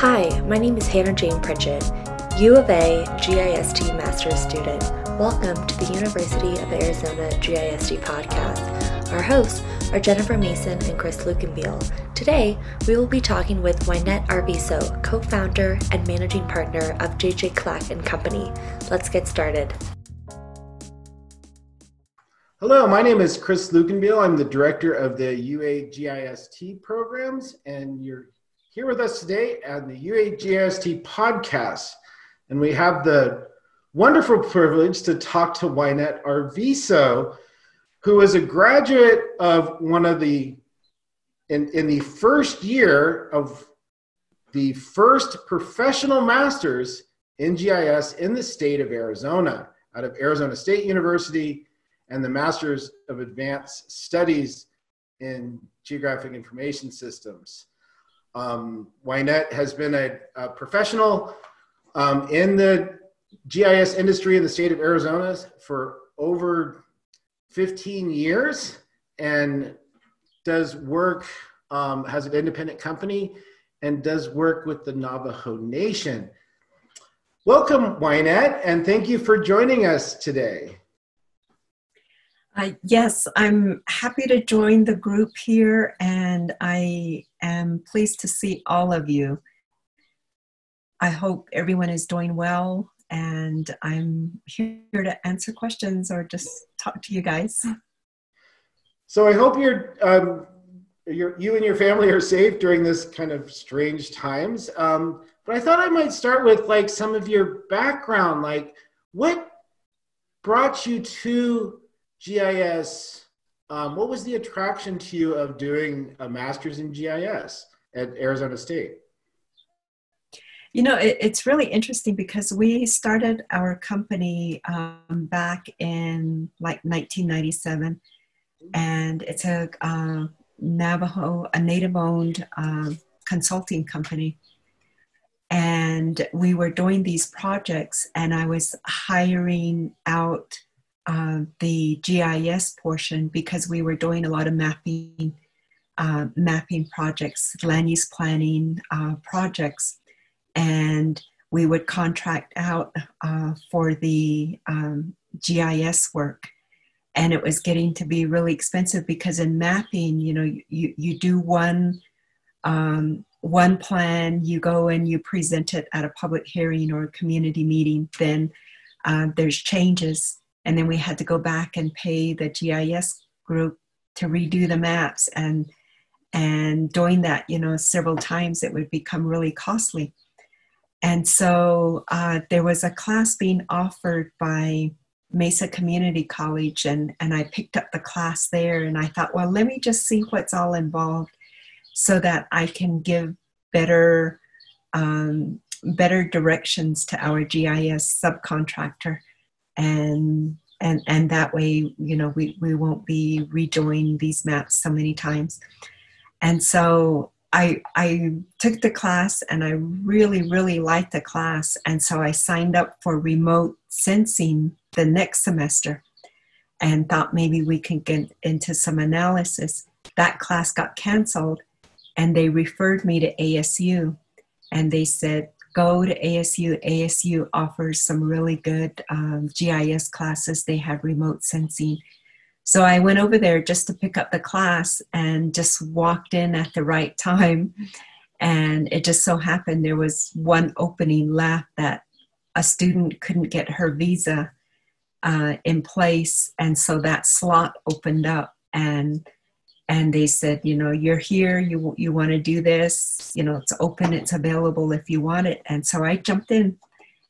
Hi, my name is Hannah Jane Pritchett, U of A GIST Master's student. Welcome to the University of Arizona GIST podcast. Our hosts are Jennifer Mason and Chris Lukenbiel. Today, we will be talking with Wynette Arviso, co-founder and managing partner of J.J. Clack & Company. Let's get started. Hello, my name is Chris Lukenbiel. I'm the director of the UA GIST programs, and you're here with us today on the UA GIST podcast. And we have the wonderful privilege to talk to Wynette Arviso, who is a graduate of one of the, in the first year of the first professional masters in GIS in the state of Arizona, out of Arizona State University, and the Masters of Advanced Studies in Geographic Information Systems. Wynette has been a professional in the GIS industry in the state of Arizona for over 15 years and does work, has an independent company and does work with the Navajo Nation. Welcome, Wynette, and thank you for joining us today. Yes, I'm happy to join the group here, and I am pleased to see all of you. I hope everyone is doing well, and I'm here to answer questions or just talk to you guys. So I hope you and your family are safe during this kind of strange times. But I thought I might start with like some of your background, like what brought you to GIS? What was the attraction to you of doing a master's in GIS at Arizona State? You know, it's really interesting because we started our company back in like 1997, and it's a native-owned consulting company. And we were doing these projects, and I was hiring out the GIS portion because we were doing a lot of mapping projects, land use planning projects, and we would contract out for the GIS work. And it was getting to be really expensive because in mapping, you know, you do one plan, you go and you present it at a public hearing or a community meeting, then there's changes. And then we had to go back and pay the GIS group to redo the maps. And doing that, you know, several times, it would become really costly. And so there was a class being offered by Mesa Community College, and I picked up the class there. And I thought, well, let me just see what's all involved so that I can give better directions to our GIS subcontractor. And that way, you know, we won't be redoing these maps so many times. And so I took the class, and I really, really liked the class. And so I signed up for remote sensing the next semester and thought maybe we could get into some analysis. That class got canceled, and they referred me to ASU, and they said, go to ASU. ASU offers some really good GIS classes. They have remote sensing. So I went over there just to pick up the class and just walked in at the right time. And it just so happened there was one opening left that a student couldn't get her visa in place. And so that slot opened up, and they said, you know, you're here, you want to do this, you know, it's open, it's available if you want it. And so I jumped in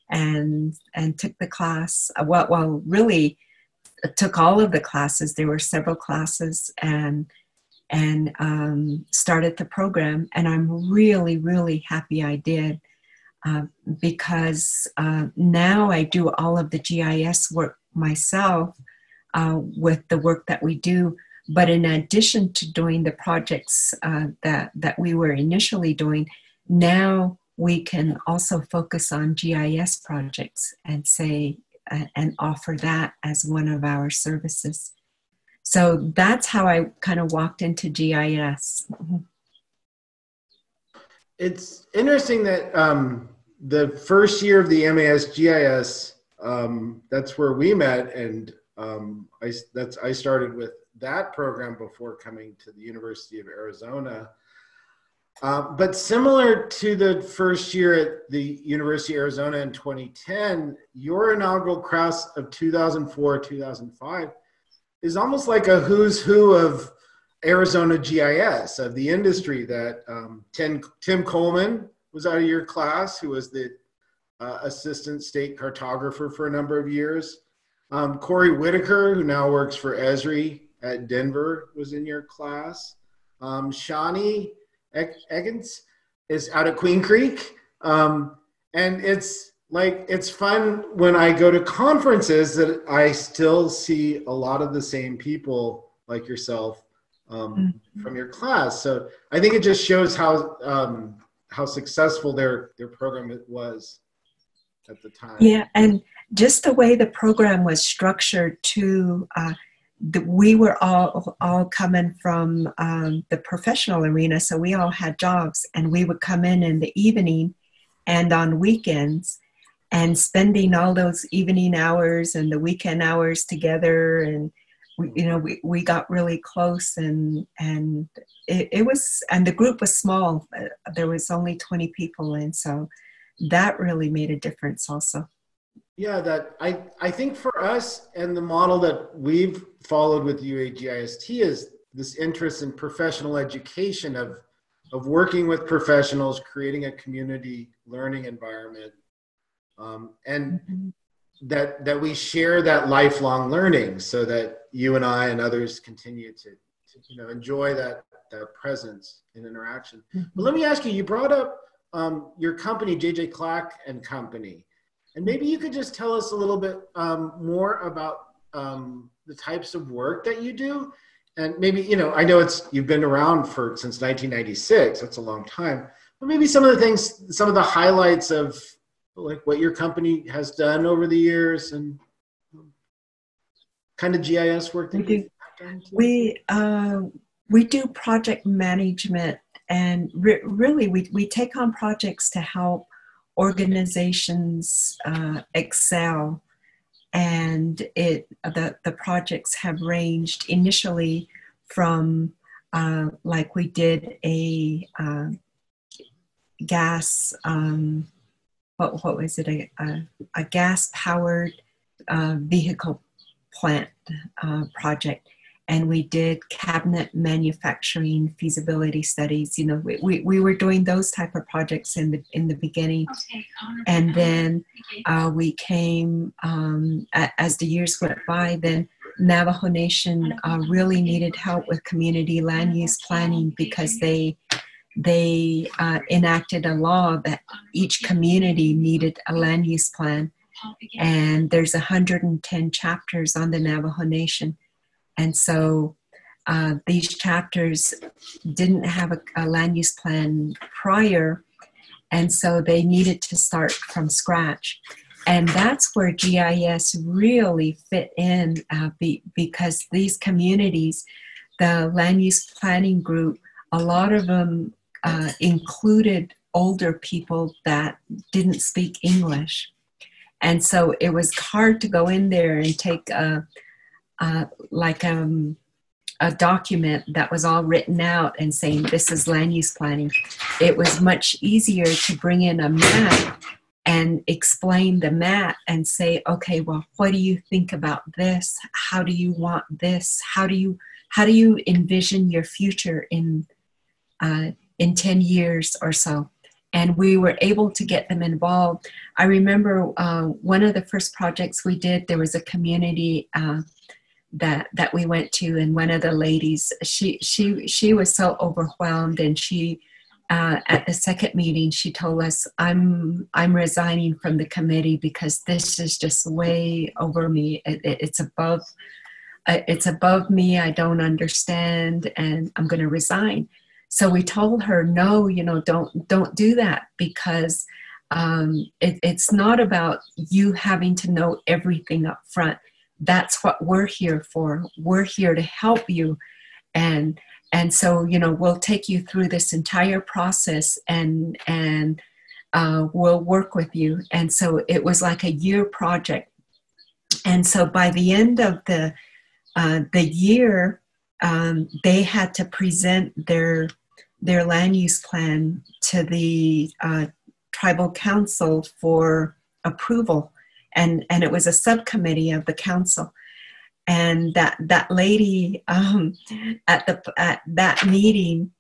and took the class. Well, really took all of the classes. There were several classes, and started the program. And I'm really, really happy I did because now I do all of the GIS work myself with the work that we do. But in addition to doing the projects that we were initially doing, now we can also focus on GIS projects and say, and offer that as one of our services. So that's how I kind of walked into GIS. it's interesting that the first year of the MAS GIS, that's where we met, and I started with that program before coming to the University of Arizona. But similar to the first year at the University of Arizona in 2010, your inaugural class of 2004-2005 is almost like a who's who of Arizona GIS, of the industry. That Tim Coleman was out of your class, who was the assistant state cartographer for a number of years. Corey Whitaker, who now works for Esri at Denver, was in your class. Shawnee Eggins is out at Queen Creek. And it's fun when I go to conferences that I still see a lot of the same people like yourself from your class. So I think it just shows how successful their program was at the time. Yeah, and just the way the program was structured too, we were all coming from the professional arena, so we all had jobs, and we would come in the evening and on weekends, and spending all those evening hours and the weekend hours together, and we got really close, and it was, and the group was small. There was only 20 people, and so that really made a difference also. Yeah, that I think for us, and the model that we've followed with UAGIST is this interest in professional education, of working with professionals, creating a community learning environment, and that we share that lifelong learning, so that you and I and others continue to enjoy that presence and interaction. But let me ask you, you brought up your company, JJ Clack and Company. And maybe you could just tell us a little bit more about the types of work that you do. And maybe, I know you've been around since 1996. That's a long time. But maybe some of the things, some of the highlights of like what your company has done over the years, and kind of GIS work that you've done too. We do project management, and really we take on projects to help organizations excel, and the projects have ranged initially from like we did a gas what was it, a gas powered vehicle plant project, and we did cabinet manufacturing feasibility studies. We were doing those type of projects in the beginning, and then we came as the years went by. Then Navajo Nation really needed help with community land use planning, because they enacted a law that each community needed a land use plan, and there's 110 chapters on the Navajo Nation. And so these chapters didn't have a land use plan prior, and so they needed to start from scratch. And that's where GIS really fit in, because these communities, the land use planning group, a lot of them included older people that didn't speak English. And so it was hard to go in there and take a document that was all written out and saying this is land use planning. It was much easier to bring in a map and explain the map and say, okay, well, what do you think about this? How do you want this? How do you envision your future in 10 years or so? And we were able to get them involved. I remember one of the first projects we did, there was a community that we went to, and one of the ladies, she was so overwhelmed, and she at the second meeting she told us, I'm resigning from the committee because this is just way over me. It's above me. I don't understand, and I'm going to resign. So we told her, no, don't do that, because it's not about you having to know everything up front. That's what we're here for. We're here to help you. And And so, we'll take you through this entire process and we'll work with you. And so it was like a year project. And so by the end of the year, they had to present their land use plan to the tribal council for approval. And it was a subcommittee of the council. And that lady at that meeting,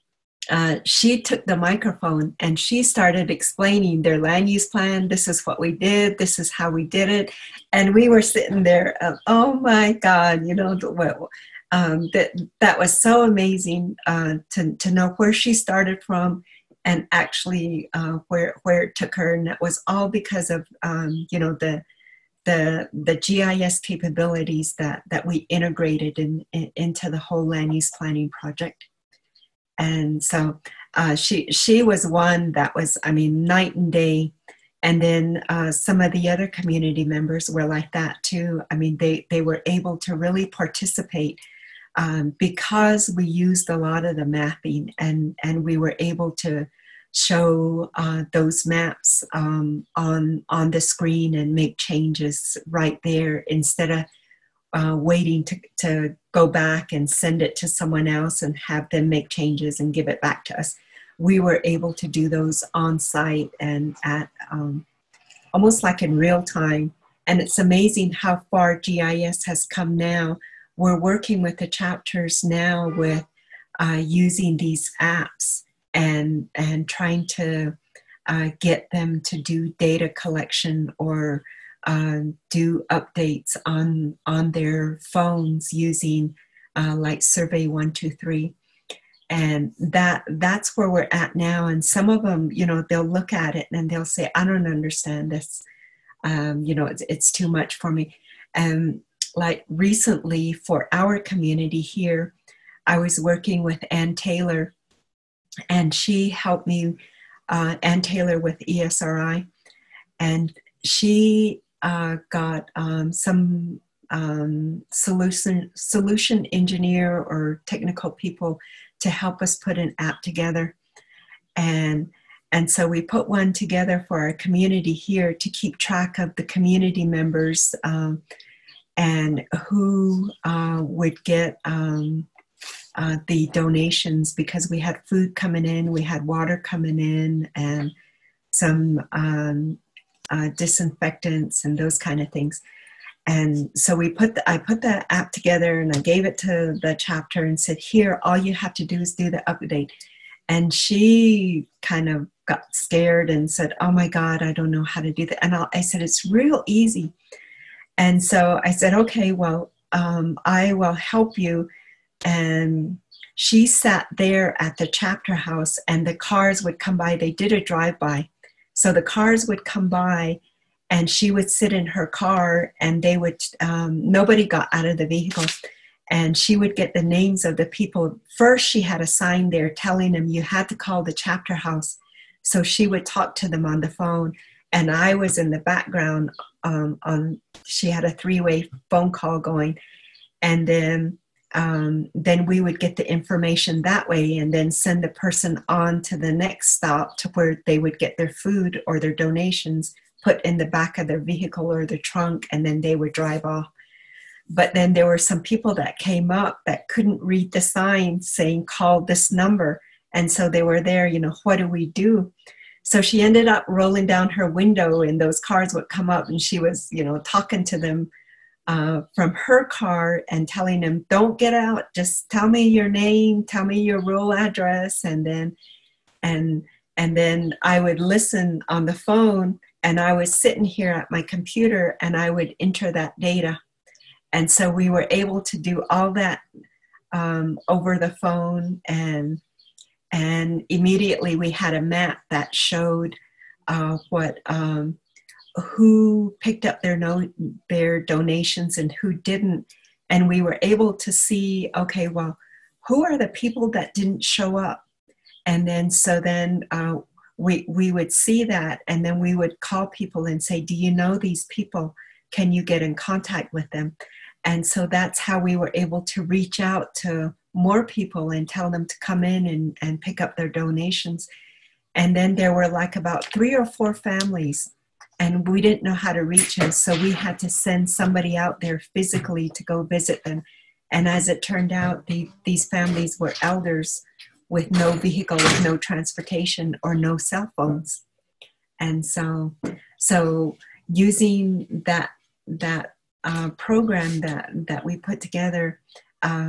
she took the microphone and she started explaining their land use plan. This is what we did. This is how we did it. And we were sitting there, oh my God, that was so amazing to know where she started from and actually where it took her. And that was all because of, the GIS capabilities that we integrated into the whole land use planning project. And so she was one that was, night and day. And then some of the other community members were like that too. They were able to really participate because we used a lot of the mapping and we were able to show those maps on the screen and make changes right there instead of waiting to go back and send it to someone else and have them make changes and give it back to us. We were able to do those on site and at almost like in real time. And it's amazing how far GIS has come now. We're working with the chapters now with using these apps and trying to get them to do data collection or do updates on their phones using like Survey 123. And that's where we're at now. And some of them, they'll look at it and they'll say, I don't understand this. It's too much for me. And like recently for our community here, I was working with Ann Taylor, and she helped me, Ann Taylor with ESRI, and she got some solution engineer or technical people to help us put an app together. And so we put one together for our community here to keep track of the community members and who would get the donations, because we had food coming in, we had water coming in, and some disinfectants and those kind of things. And so I put the app together and I gave it to the chapter and said, here, all you have to do is do the update. And she kind of got scared and said, oh my God, I don't know how to do that. And I said, it's real easy. And so I said, okay, well, I will help you. And she sat there at the chapter house and the cars would come by. They did a drive-by. So the cars would come by and she would sit in her car and they would, nobody got out of the vehicle. And she would get the names of the people. First, she had a sign there telling them you had to call the chapter house. So she would talk to them on the phone. And I was in the background she had a 3-way phone call going. And then we would get the information that way and then send the person on to the next stop to where they would get their food or their donations put in the back of their vehicle or their trunk, and then they would drive off. But then there were some people that came up that couldn't read the sign saying, call this number. And so they were there, what do we do? So she ended up rolling down her window and those cars would come up and she was, talking to them from her car and telling them, don't get out, just tell me your name, tell me your rural address. And then I would listen on the phone, and I was sitting here at my computer and I would enter that data. And so we were able to do all that over the phone, and immediately we had a map that showed who picked up their donations and who didn't. And we were able to see, okay, well, who are the people that didn't show up? And then we would see that, and then we would call people and say, do you know these people? Can you get in contact with them? And so that's how we were able to reach out to more people and tell them to come in and pick up their donations. And then there were like about 3 or 4 families, and we didn't know how to reach them. So we had to send somebody out there physically to go visit them. And as it turned out, these families were elders with no vehicle, with no transportation or no cell phones. And so using that program that we put together,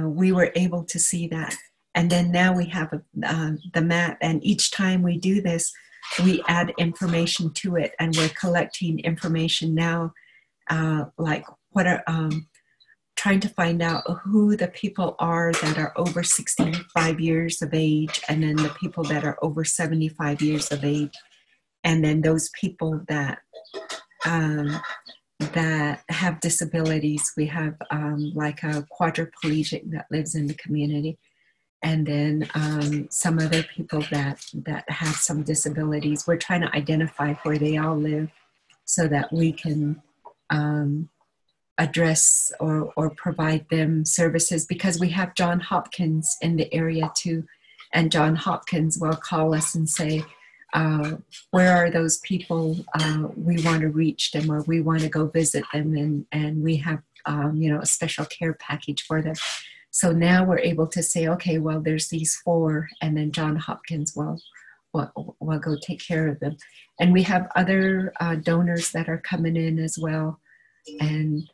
we were able to see that. And then now we have the map, and each time we do this, we add information to it, and we're collecting information now, like what are trying to find out who the people are that are over 65 years of age, and then the people that are over 75 years of age, and then those people that have disabilities. We have like a quadriplegic that lives in the community, and then some other people that have some disabilities. We're trying to identify where they all live so that we can address or provide them services, because we have John Hopkins in the area too, and John Hopkins will call us and say, where are those people? We want to reach them, or we want to go visit them, and we have a special care package for them. So now we're able to say, okay, well, there's these 4, and then John Hopkins will go take care of them. And we have other donors that are coming in as well. And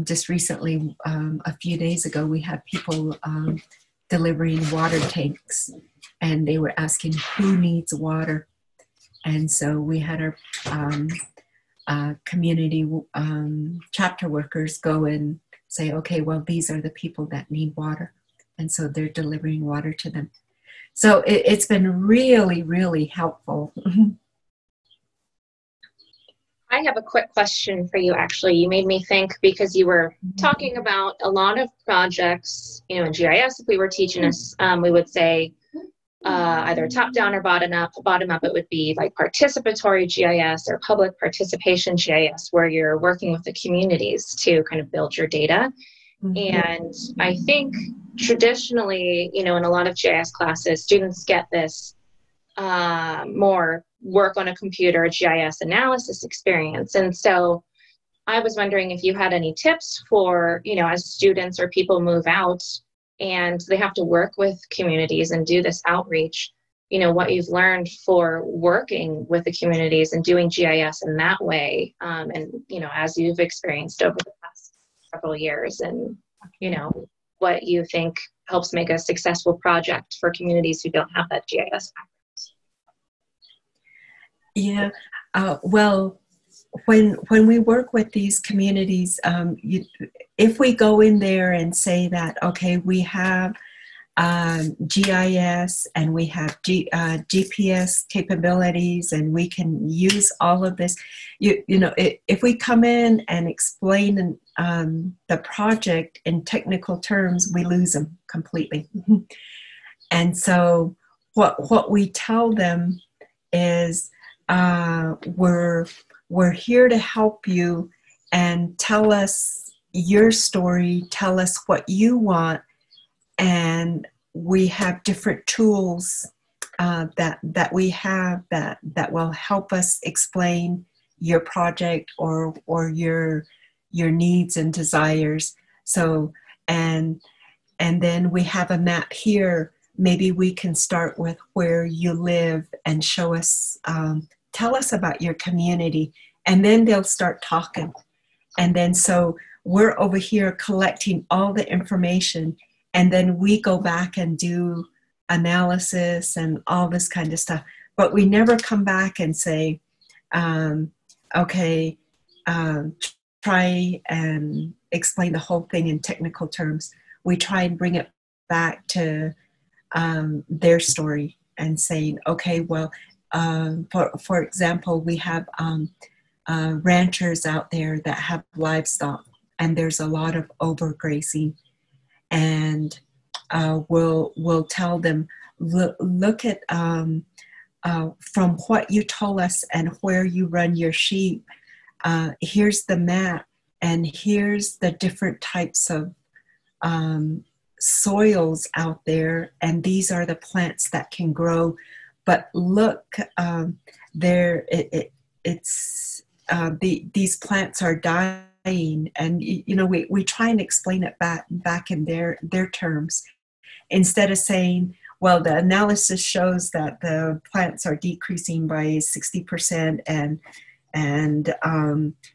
just recently, a few days ago, we had people delivering water tanks, and they were asking who needs water. And so we had our community chapter workers go and say, okay, well, these are the people that need water. And so they're delivering water to them. So it's been really, really helpful. I have a quick question for you, actually. You made me think, because you were talking about a lot of projects, in GIS, if we were teaching us, we would say either top down or bottom up. Bottom up, it would be like participatory GIS or public participation GIS, where you're working with the communities to kind of build your data. Mm-hmm. And I think traditionally, in a lot of GIS classes, students get this more work on a computer GIS analysis experience. And so I was wondering if you had any tips for, as students or people move out and they have to work with communities and do this outreach, what you've learned for working with the communities and doing GIS in that way. And, as you've experienced over the past several years, and, what you think helps make a successful project for communities who don't have that GIS background. Yeah, well, when we work with these communities, if we go in there and say that, okay, we have GIS and we have GPS capabilities and we can use all of this, if we come in and explain the project in technical terms, we lose them completely. And so what we tell them is, we're here to help you, and tell us your story, tell us what you want, and we have different tools that we have that will help us explain your project or your needs and desires. So and then we have a map here. Maybe we can start with where you live and show us, tell us about your community, and then they'll start talking. And then so we're over here collecting all the information, and then we go back and do analysis and all this kind of stuff. But we never come back and say, okay, try and explain the whole thing in technical terms. We try and bring it back to their story and saying, okay, well, for example, we have ranchers out there that have livestock, and there's a lot of overgrazing, and we'll tell them, look at from what you told us and where you run your sheep, here's the map, and here's the different types of soils out there, and these are the plants that can grow. But look, these plants are dying, and we try and explain it back in their terms, instead of saying, well, the analysis shows that the plants are decreasing by 60%, and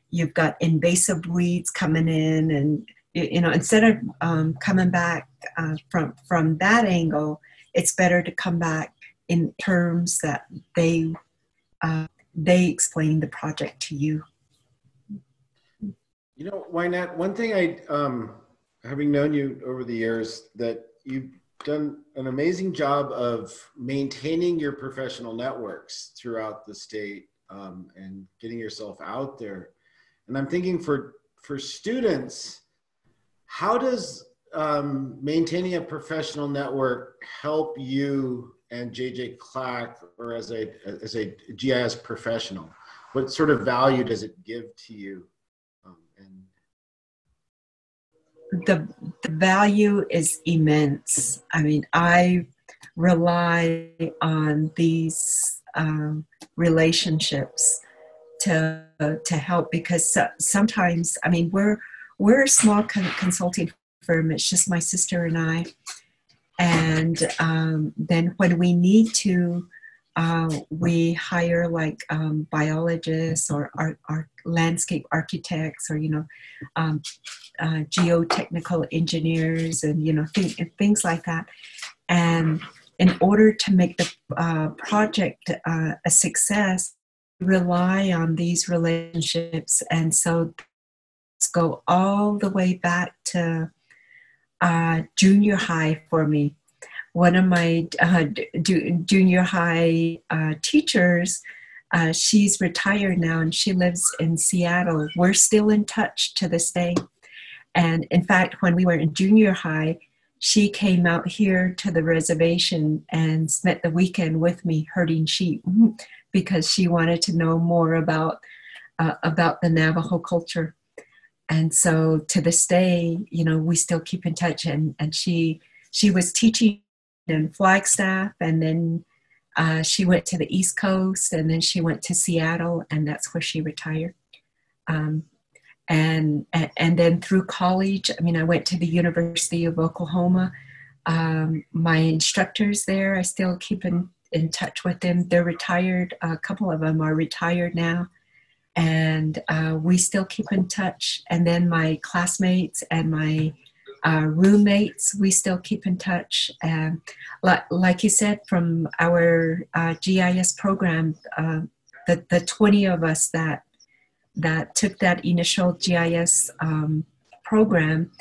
you've got invasive weeds coming in, and instead of coming back from that angle, it's better to come back in terms that they explain the project to you. Wynette, one thing having known you over the years, that you've done an amazing job of maintaining your professional networks throughout the state, and getting yourself out there. And I'm thinking for students, how does maintaining a professional network help you and JJ Clack, or as a GIS professional? What sort of value does it give to you? The value is immense. I mean, I rely on these relationships to help, because sometimes, I mean, we're a small consulting firm. It's just my sister and I, and then when we need to, we hire like biologists or landscape architects, or geotechnical engineers, and things like that. And in order to make the project a success, we rely on these relationships. And so let's go all the way back to junior high for me. One of my junior high teachers, she's retired now, and she lives in Seattle. We're still in touch to this day. And in fact, when we were in junior high, she came out here to the reservation and spent the weekend with me herding sheep, because she wanted to know more about the Navajo culture. And so to this day, we still keep in touch. And she was teaching in Flagstaff, and then she went to the East Coast, and then she went to Seattle, and that's where she retired. And then through college, I mean, I went to the University of Oklahoma. My instructors there, I still keep in touch with them. They're retired. A couple of them are retired now. And we still keep in touch. And then my classmates and my roommates, we still keep in touch. And like you said, from our GIS program, the 20 of us that took that initial GIS program,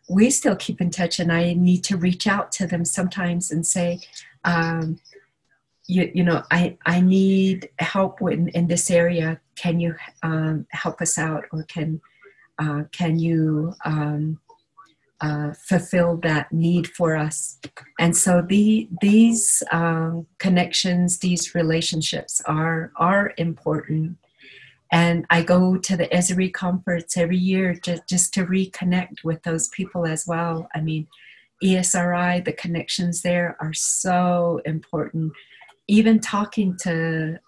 we still keep in touch. And I need to reach out to them sometimes and say, I need help in this area. Can you help us out, or can you fulfill that need for us? And so these connections, these relationships are important. And I go to the Esri conference every year just to reconnect with those people as well. I mean, ESRI, the connections there are so important. Even talking to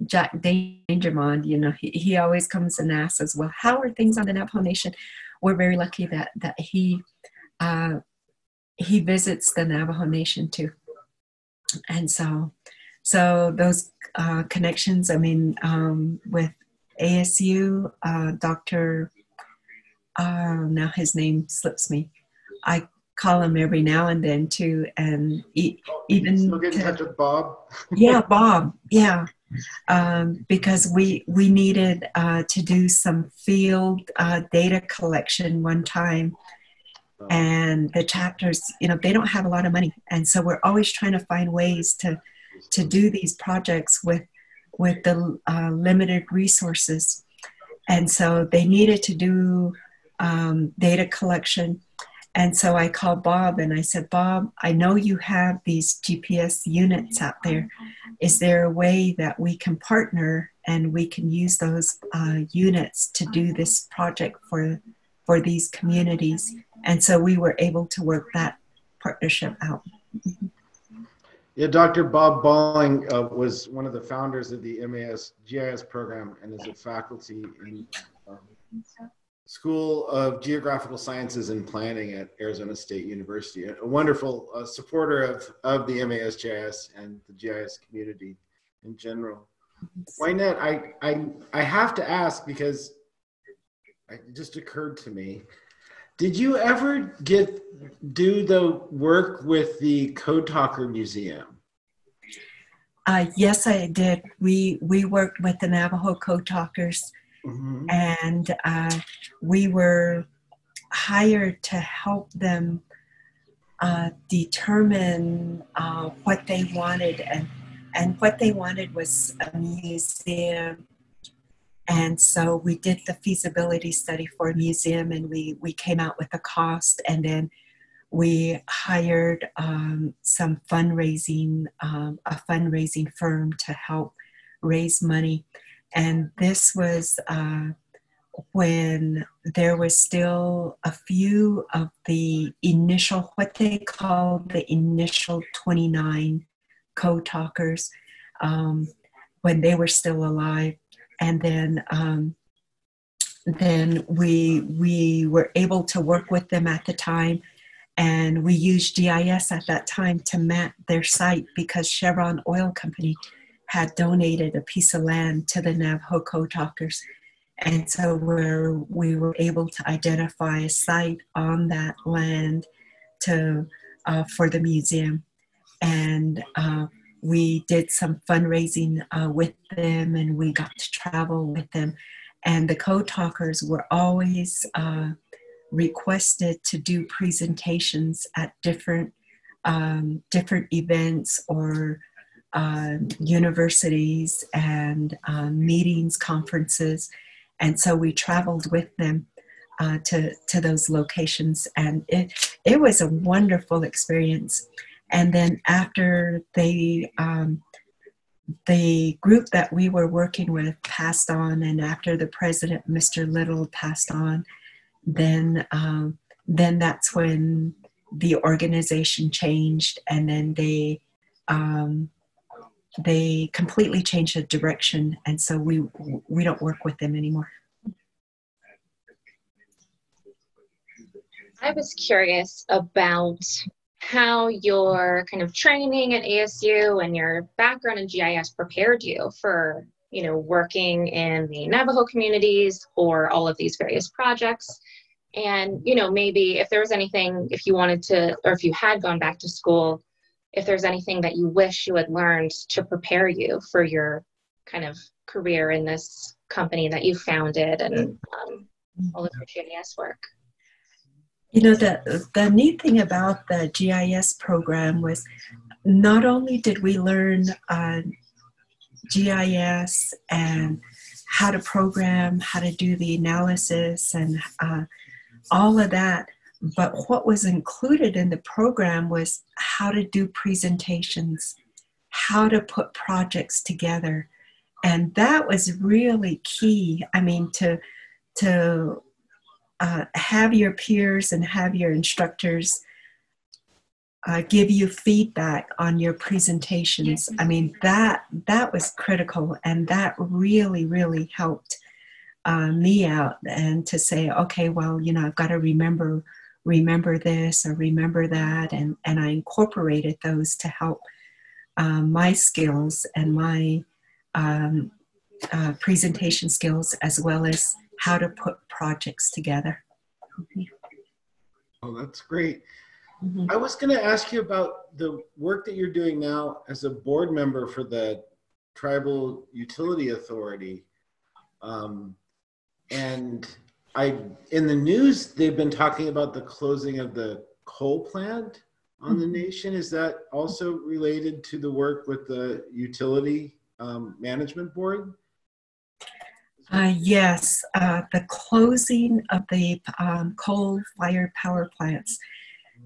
Jack Dangermond, he always comes and asks us, well, how are things on the Navajo Nation? We're very lucky that he visits the Navajo Nation too. And so those connections, I mean, with ASU, Dr. Now his name slips me. I call him every now and then too, and even still get in touch with Bob. Yeah, Bob. Yeah, because we needed to do some field data collection one time, and the chapters, they don't have a lot of money, and so we're always trying to find ways to do these projects with the limited resources, and so they needed to do data collection. And so I called Bob and I said, Bob, I know you have these GPS units out there. Is there a way that we can partner and we can use those units to do this project for these communities? And so we were able to work that partnership out. Yeah, Dr. Bob Balling was one of the founders of the MAS GIS program and is a faculty in School of Geographical Sciences and Planning at Arizona State University. A wonderful supporter of the MAS GIS and the GIS community in general. Wynette, I have to ask because it just occurred to me. Did you ever do the work with the Code Talker Museum? Yes, I did. We worked with the Navajo Code Talkers, Mm-hmm. and we were hired to help them determine what they wanted, and what they wanted was a museum. And so we did the feasibility study for a museum, and we came out with a cost, and then we hired some fundraising, a fundraising firm to help raise money. And this was when there was still a few of the initial, what they call the initial 29 code talkers, when they were still alive. And then we were able to work with them at the time, and we used GIS at that time to map their site because Chevron Oil Company had donated a piece of land to the Navajo Code Talkers. And so we were able to identify a site on that land for the museum. And we did some fundraising with them, and we got to travel with them. And the Code Talkers were always requested to do presentations at different events or universities and meetings, conferences. And so we traveled with them to those locations, and it was a wonderful experience. And then after the group that we were working with passed on, and after the president, Mr. Little, passed on, then that's when the organization changed, and then they completely changed the direction, and so we don't work with them anymore. I was curious about how your kind of training at ASU and your background in GIS prepared you for, working in the Navajo communities or all of these various projects. And, maybe if there was anything, if you wanted to, or if you had gone back to school, if there's anything that you wish you had learned to prepare you for your kind of career in this company that you founded and all of your GIS work. The neat thing about the GIS program was not only did we learn GIS and how to program, how to do the analysis and all of that, but what was included in the program was how to do presentations, how to put projects together. And that was really key. I mean, to have your peers and have your instructors give you feedback on your presentations. I mean, that was critical, and that really, really helped me out, and to say, okay, well, I've got to remember this or remember that, and I incorporated those to help my skills and my presentation skills, as well as how to put projects together. Oh, that's great. Mm-hmm. I was going to ask you about the work that you're doing now as a board member for the Tribal Utility Authority. And in the news, they've been talking about the closing of the coal plant on the nation. Is that also related to the work with the Utility Management Board? Yes, the closing of the coal-fired power plants.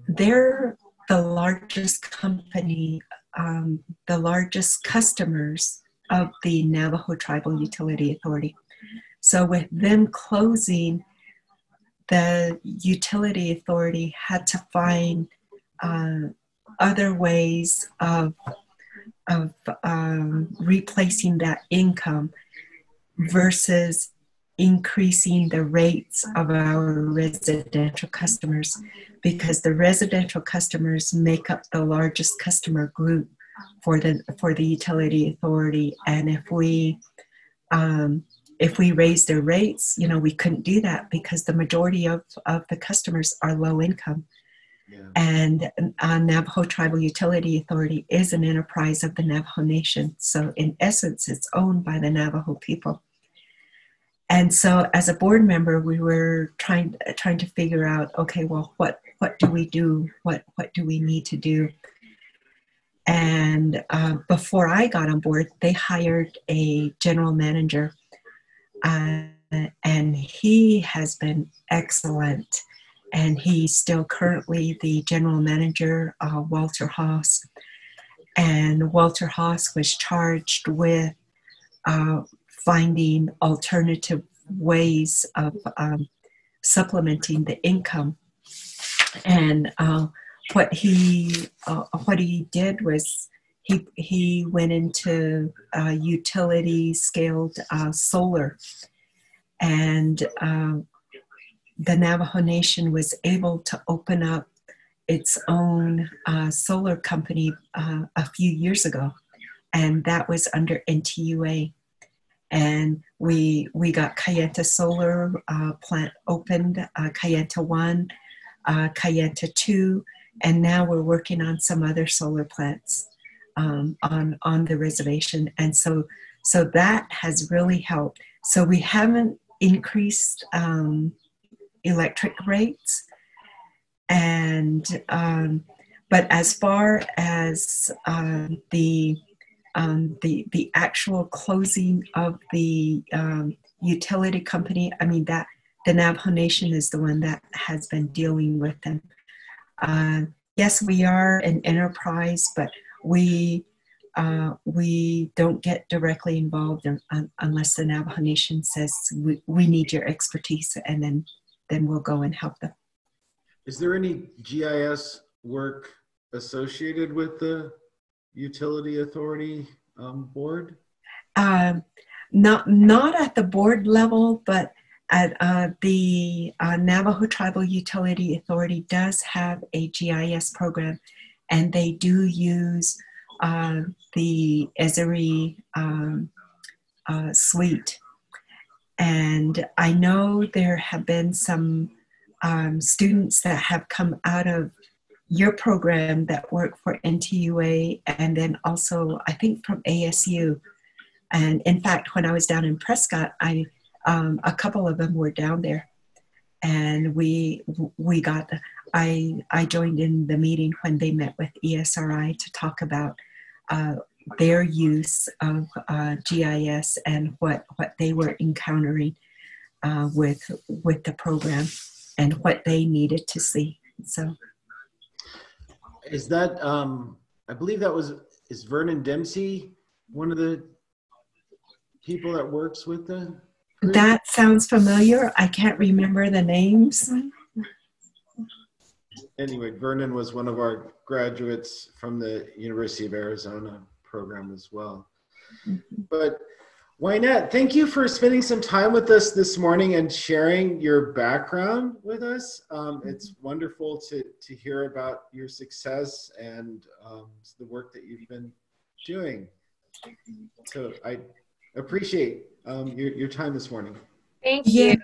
They're the largest company, the largest customers of the Navajo Tribal Utility Authority. So with them closing, the utility authority had to find other ways of replacing that income versus increasing the rates of our residential customers, because the residential customers make up the largest customer group for the utility authority. And if we raise their rates, we couldn't do that because the majority of the customers are low income. Yeah. And Navajo Tribal Utility Authority is an enterprise of the Navajo Nation. So in essence, it's owned by the Navajo people. And so as a board member, we were trying to figure out, okay, well, what do we do? What do we need to do? And before I got on board, they hired a general manager, and he has been excellent. And he's still currently the general manager, Walter Haas. And Walter Haas was charged with finding alternative ways of supplementing the income. And what he did was he went into utility scaled solar, and the Navajo Nation was able to open up its own solar company a few years ago, and that was under NTUA. And we got Kayenta Solar plant opened, Kayenta 1, Kayenta 2, and now we're working on some other solar plants on the reservation. And so that has really helped. So we haven't increased electric rates, and but as far as the actual closing of the utility company, I mean, that the Navajo Nation is the one that has been dealing with them. Yes, we are an enterprise, but we don't get directly involved unless the Navajo Nation says we need your expertise, and then we'll go and help them. Is there any GIS work associated with the Utility Authority board? Not at the board level, but at the Navajo Tribal Utility Authority does have a GIS program, and they do use the Esri suite. And I know there have been some students that have come out of your program that work for NTUA, and then also I think from ASU. And in fact, when I was down in Prescott, a couple of them were down there, and I joined in the meeting when they met with ESRI to talk about their use of GIS and what they were encountering with the program and what they needed to see. So, is that I believe is Vernon Dempsey one of the people that works with the group? That sounds familiar. I can't remember the names. Anyway, Vernon was one of our graduates from the University of Arizona program as well. Mm-hmm. But Wynette, thank you for spending some time with us this morning and sharing your background with us. It's wonderful to hear about your success and the work that you've been doing. So I appreciate your time this morning. Thank you. Yeah.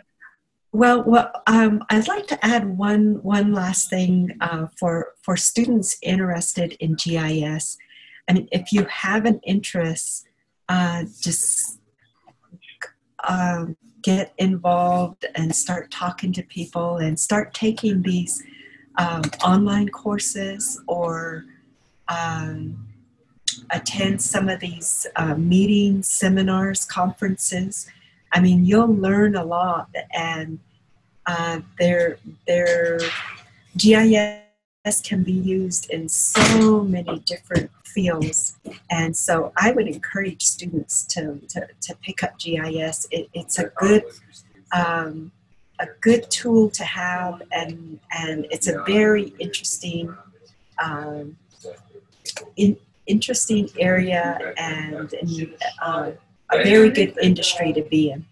Well, I'd like to add one last thing for students interested in GIS. I mean, if you have an interest, just get involved and start talking to people and start taking these online courses, or attend some of these meetings, seminars, conferences. I mean, you'll learn a lot, and their GIS can be used in so many different fields, and so I would encourage students to pick up GIS. It's a good a good tool to have, and it's a very interesting interesting area, and a very good industry to be in.